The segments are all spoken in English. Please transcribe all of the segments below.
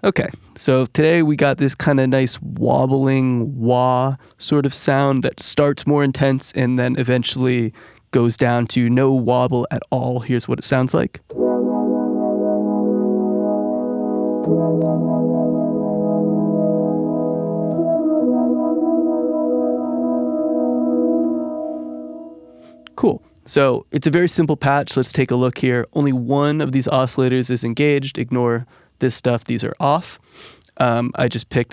Okay, so today we got this kind of nice wobbling wah sort of sound that starts more intense and then eventually goes down to no wobble at all. Here's what it sounds like. Cool. So it's a very simple patch. Let's take a look here. Only one of these oscillators is engaged. Ignore this stuff. These are off. I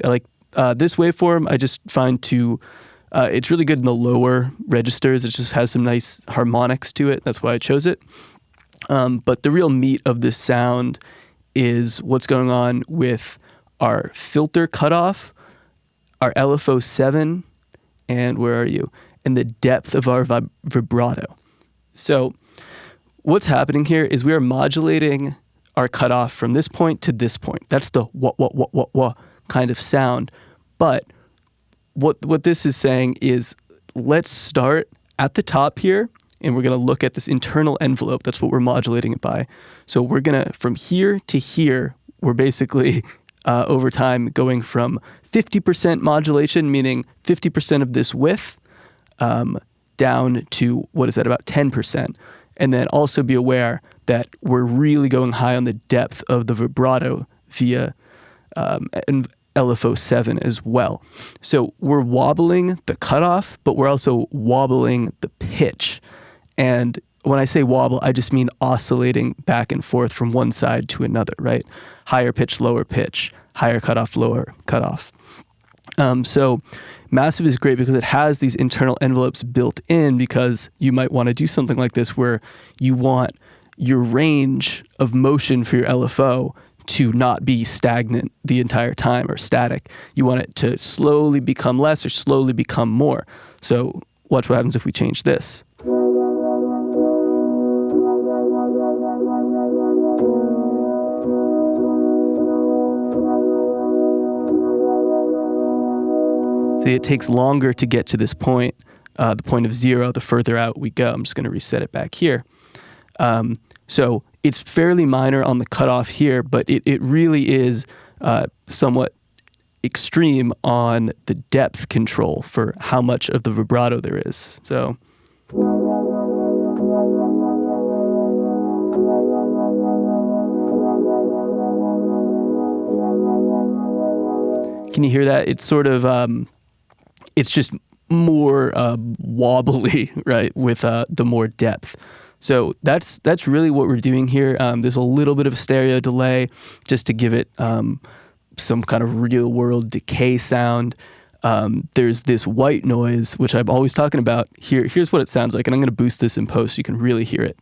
like this waveform. I just find it's really good in the lower registers. It just has some nice harmonics to it. That's why I chose it. But the real meat of this sound is what's going on with our filter cutoff, our LFO 7, and where are you? And the depth of our vibrato. So what's happening here is we are modulating our cutoff from this point to this point. That's the wah kind of sound. But what this is saying is let's start at the top here, and we're going to look at this internal envelope. That's what we're modulating it by. So we're going to, from here to here, we're basically over time going from 50% modulation, meaning 50% of this width, down to, what is that, about 10%. And then also be aware that we're really going high on the depth of the vibrato via and LFO 7 as well. So we're wobbling the cutoff, but we're also wobbling the pitch. And when I say wobble, I just mean oscillating back and forth from one side to another, right? Higher pitch, lower pitch, higher cutoff, lower cutoff. So Massive is great because it has these internal envelopes built in, because you might want to do something like this where you want your range of motion for your LFO to not be stagnant the entire time or static. You want it to slowly become less or slowly become more. So watch what happens if we change this. See, it takes longer to get to this point, the point of zero, the further out we go. I'm just going to reset it back here. So it's fairly minor on the cutoff here, but it really is somewhat extreme on the depth control for how much of the vibrato there is. So can you hear that? It's sort of it's just more wobbly, right, with the more depth. So that's really what we're doing here. There's a little bit of a stereo delay just to give it some kind of real world decay sound. There's this white noise, which I'm always talking about. Here's what it sounds like, and I'm going to boost this in post so you can really hear it.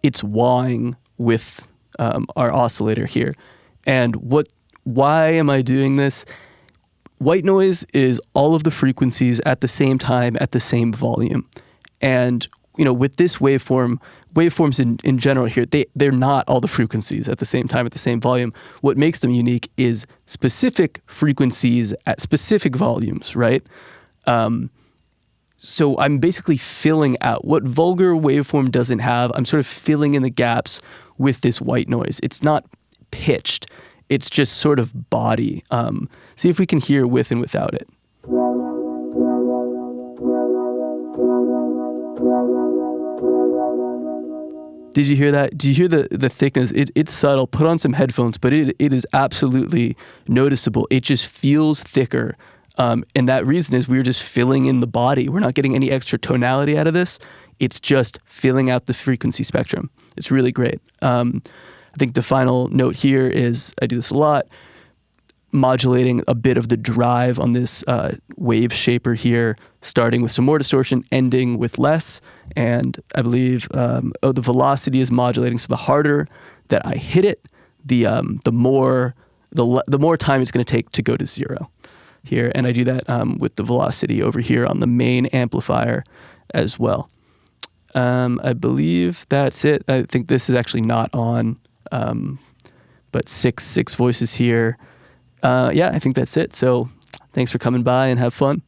It's wahing with our oscillator here. And why am I doing this? White noise is all of the frequencies at the same time at the same volume. And, with this waveforms in general here, they're not all the frequencies at the same time at the same volume. What makes them unique is specific frequencies at specific volumes, right? So I'm basically filling out what vulgar waveform doesn't have. I'm sort of filling in the gaps with this white noise. It's not pitched. It's just sort of body. See if we can hear with and without it. Did you hear that? Do you hear the thickness? It's subtle. Put on some headphones, but it is absolutely noticeable. It just feels thicker. And that reason is we're just filling in the body. We're not getting any extra tonality out of this. It's just filling out the frequency spectrum. It's really great. I think the final note here is, I do this a lot, modulating a bit of the drive on this wave shaper here, starting with some more distortion, ending with less. And I believe, the velocity is modulating. So the harder that I hit it, the more time it's going to take to go to zero here. And I do that with the velocity over here on the main amplifier as well. I believe that's it. I think this is actually not on, but six voices here. Yeah, I think that's it. So thanks for coming by and have fun.